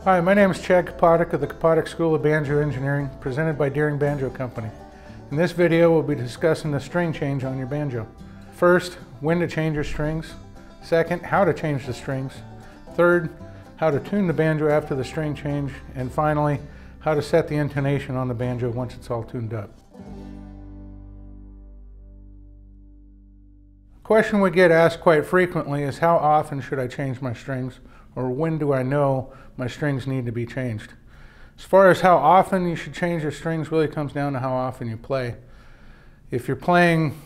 Hi, my name is Chad Kopotic of the Kopotic School of Banjo Engineering, presented by Deering Banjo Company. In this video, we'll be discussing the string change on your banjo. First, when to change your strings. Second, how to change the strings. Third, how to tune the banjo after the string change. And finally, how to set the intonation on the banjo once it's all tuned up. A question we get asked quite frequently is how often should I change my strings, or when do I know my strings need to be changed? As far as how often you should change your strings really comes down to how often you play. If you're playing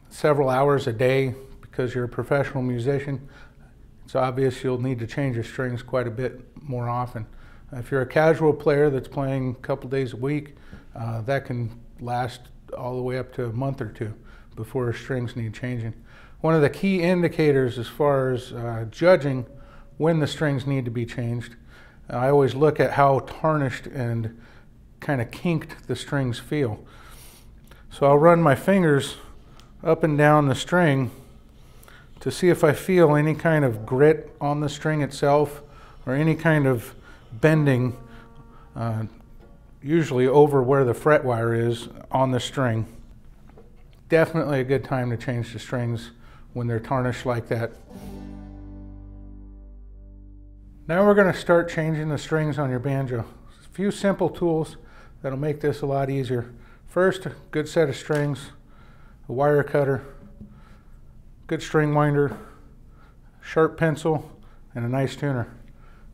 several hours a day because you're a professional musician, it's obvious you'll need to change your strings quite a bit more often. If you're a casual player that's playing a couple days a week, that can last all the way up to a month or two before strings need changing. One of the key indicators as far as judging when the strings need to be changed, I always look at how tarnished and kind of kinked the strings feel. So I'll run my fingers up and down the string to see if I feel any kind of grit on the string itself or any kind of bending, usually over where the fret wire is on the string. Definitely a good time to change the strings when they're tarnished like that. Now we're going to start changing the strings on your banjo. A few simple tools that'll make this a lot easier. First, a good set of strings, a wire cutter, good string winder, sharp pencil, and a nice tuner.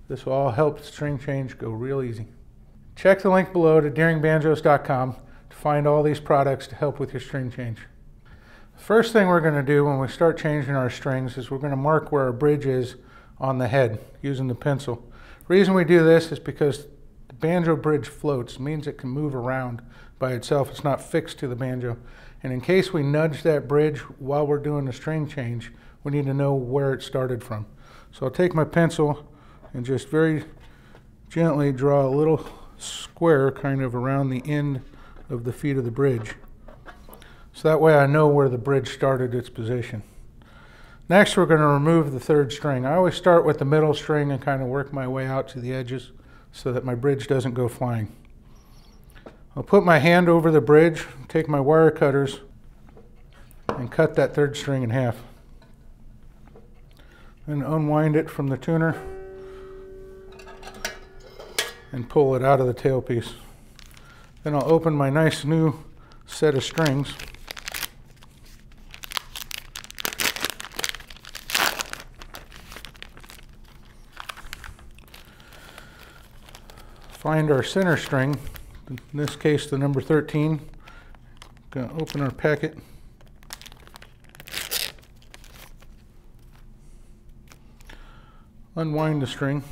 This will all help the string change go real easy. Check the link below to deeringbanjos.com to find all these products to help with your string change. The first thing we're going to do when we start changing our strings is we're going to mark where our bridge is on the head using the pencil. The reason we do this is because the banjo bridge floats. It means it can move around by itself. It's not fixed to the banjo. And in case we nudge that bridge while we're doing the string change, we need to know where it started from. So I'll take my pencil and just very gently draw a little square kind of around the end of the feet of the bridge. So that way I know where the bridge started its position. Next, we're going to remove the third string. I always start with the middle string and kind of work my way out to the edges so that my bridge doesn't go flying. I'll put my hand over the bridge, take my wire cutters, and cut that third string in half. Then unwind it from the tuner and pull it out of the tailpiece. Then I'll open my nice new set of strings. Find our center string, in this case the number 13. Going to open our packet. Unwind the string.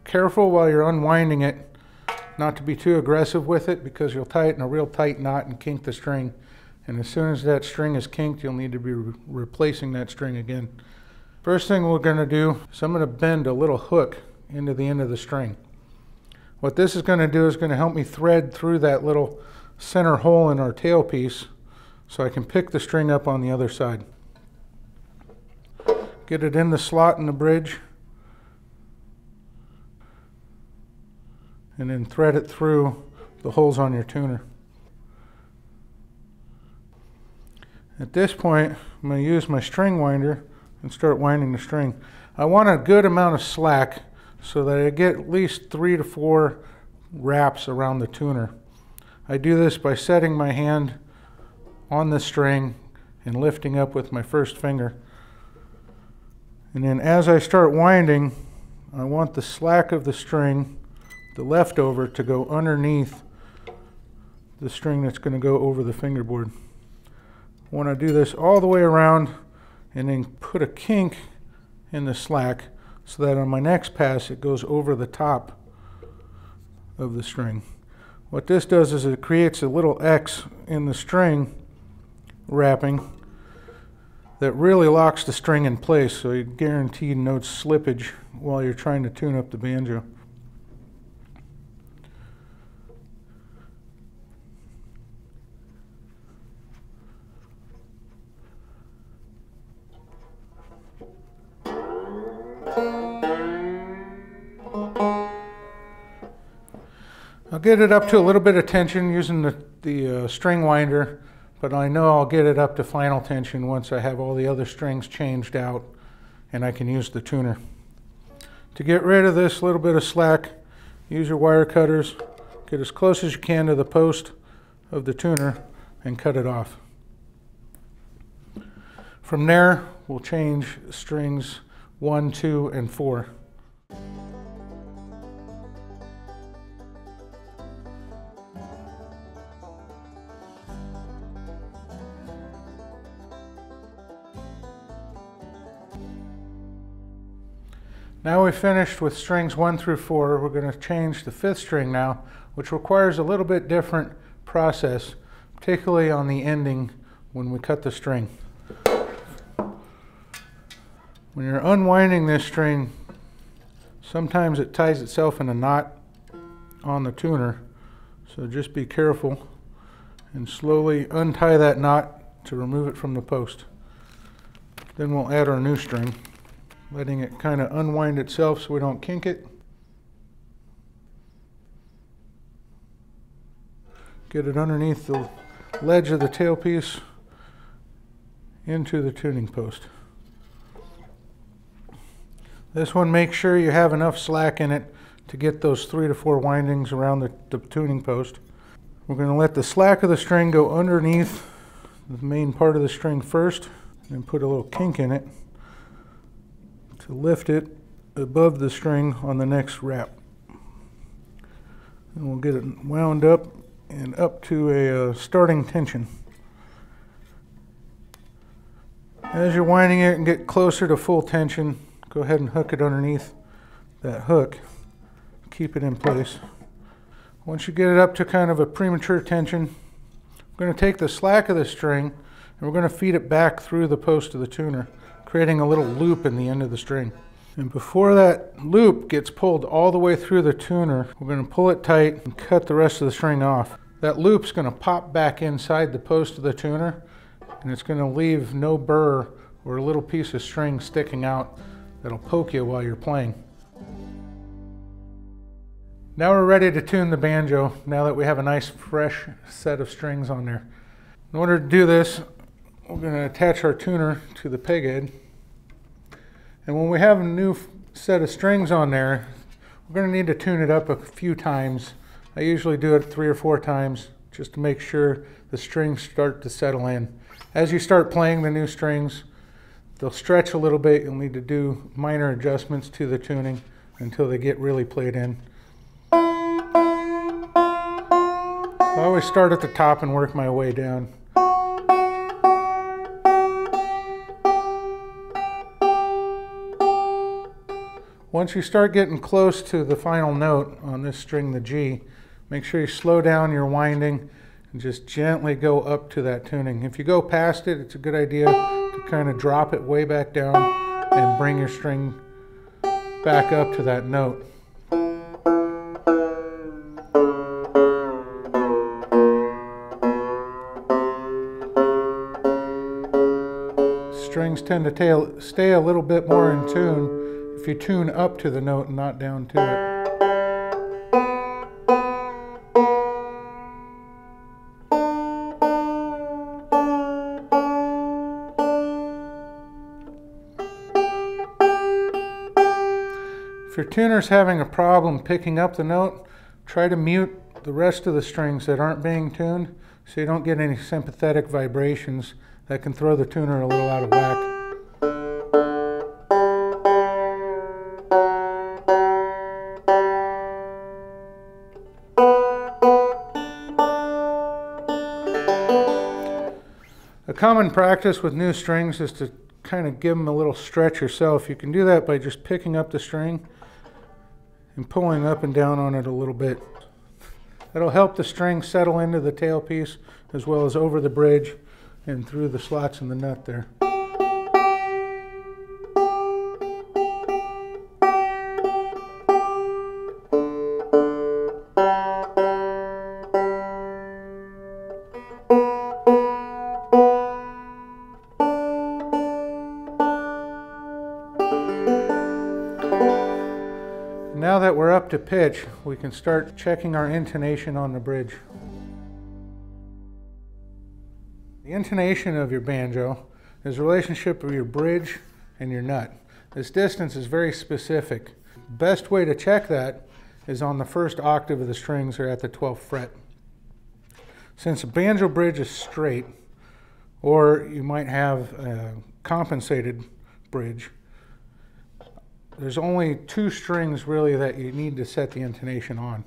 Careful while you're unwinding it not to be too aggressive with it because you'll tie it in a real tight knot and kink the string. And as soon as that string is kinked, you'll need to be replacing that string again. First thing we're going to do is I'm going to bend a little hook into the end of the string. What this is going to do is going to help me thread through that little center hole in our tailpiece so I can pick the string up on the other side. Get it in the slot in the bridge and then thread it through the holes on your tuner. At this point, I'm going to use my string winder and start winding the string. I want a good amount of slack so that I get at least 3 to 4 wraps around the tuner. I do this by setting my hand on the string and lifting up with my first finger. And then as I start winding, I want the slack of the string, the leftover, to go underneath the string that's going to go over the fingerboard. I want to do this all the way around and then put a kink in the slack so that on my next pass it goes over the top of the string. What this does is it creates a little X in the string wrapping that really locks the string in place, so you guarantee no slippage while you're trying to tune up the banjo. I'll get it up to a little bit of tension using the string winder, but I know I'll get it up to final tension once I have all the other strings changed out and I can use the tuner. To get rid of this little bit of slack, use your wire cutters, get as close as you can to the post of the tuner and cut it off. From there, we'll change strings 1, 2, and 4. Now we've finished with strings 1 through 4. We're going to change the 5th string now, which requires a little bit different process, particularly on the ending when we cut the string. When you're unwinding this string, sometimes it ties itself in a knot on the tuner, so just be careful and slowly untie that knot to remove it from the post. Then we'll add our new string, letting it kind of unwind itself so we don't kink it. Get it underneath the ledge of the tailpiece into the tuning post. This one, make sure you have enough slack in it to get those 3 to 4 windings around the tuning post. We're going to let the slack of the string go underneath the main part of the string first and put a little kink in it to lift it above the string on the next wrap. And we'll get it wound up and up to a starting tension. As you're winding it and get closer to full tension, go ahead and hook it underneath that hook. Keep it in place. Once you get it up to kind of a premature tension, we're going to take the slack of the string and we're going to feed it back through the post of the tuner, creating a little loop in the end of the string. And before that loop gets pulled all the way through the tuner, we're going to pull it tight and cut the rest of the string off. That loop's going to pop back inside the post of the tuner, and it's going to leave no burr or a little piece of string sticking out that'll poke you while you're playing. Now we're ready to tune the banjo, now that we have a nice fresh set of strings on there. In order to do this, we're going to attach our tuner to the peg head. And when we have a new set of strings on there, we're going to need to tune it up a few times. I usually do it 3 or 4 times just to make sure the strings start to settle in. As you start playing the new strings, they'll stretch a little bit. You'll need to do minor adjustments to the tuning until they get really played in. I always start at the top and work my way down. Once you start getting close to the final note on this string, the G, make sure you slow down your winding and just gently go up to that tuning. If you go past it, it's a good idea to kind of drop it way back down and bring your string back up to that note. Strings tend to stay a little bit more in tune if you tune up to the note and not down to it. If your tuner's having a problem picking up the note, try to mute the rest of the strings that aren't being tuned so you don't get any sympathetic vibrations that can throw the tuner a little out of whack. A common practice with new strings is to kind of give them a little stretch yourself. You can do that by just picking up the string and pulling up and down on it a little bit. That'll help the string settle into the tailpiece as well as over the bridge and through the slots in the nut there. Now that we're up up to pitch, we can start checking our intonation on the bridge. The intonation of your banjo is the relationship of your bridge and your nut. This distance is very specific. The best way to check that is on the first octave of the strings or at the 12th fret. Since a banjo bridge is straight, or you might have a compensated bridge, there's only two strings really that you need to set the intonation on,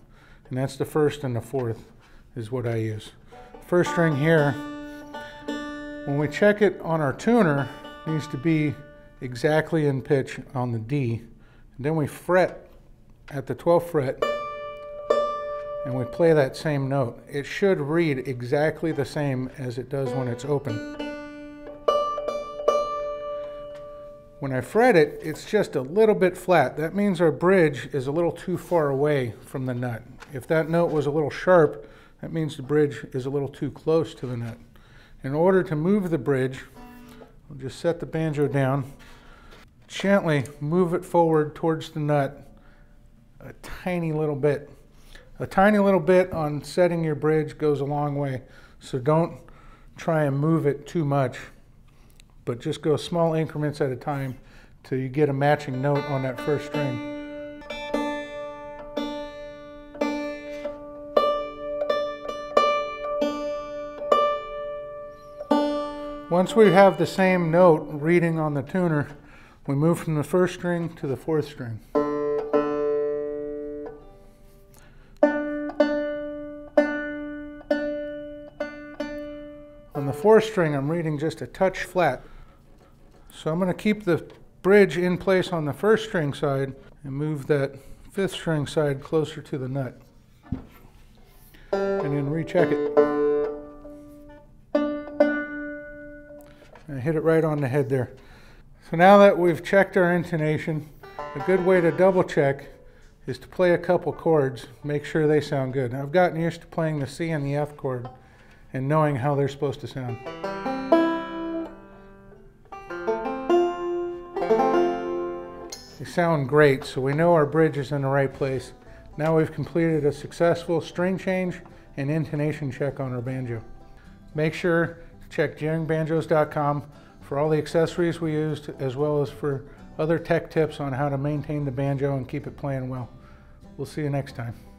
and that's the first and the fourth is what I use. First string here, when we check it on our tuner, needs to be exactly in pitch on the D. And then we fret at the 12th fret and we play that same note. It should read exactly the same as it does when it's open. When I fret it, it's just a little bit flat. That means our bridge is a little too far away from the nut. If that note was a little sharp, that means the bridge is a little too close to the nut. In order to move the bridge, we'll just set the banjo down, gently move it forward towards the nut a tiny little bit. A tiny little bit on setting your bridge goes a long way, so don't try and move it too much, but just go small increments at a time till you get a matching note on that first string. Once we have the same note reading on the tuner, we move from the first string to the fourth string. On the fourth string, I'm reading just a touch flat. So I'm going to keep the bridge in place on the first string side and move that fifth string side closer to the nut. And then recheck it. And hit it right on the head there. So now that we've checked our intonation, a good way to double check is to play a couple chords, make sure they sound good. Now, I've gotten used to playing the C and the F chord and knowing how they're supposed to sound. They sound great, so we know our bridge is in the right place. Now we've completed a successful string change and intonation check on our banjo. Make sure check DeeringBanjos.com for all the accessories we used, as well as for other tech tips on how to maintain the banjo and keep it playing well. We'll see you next time.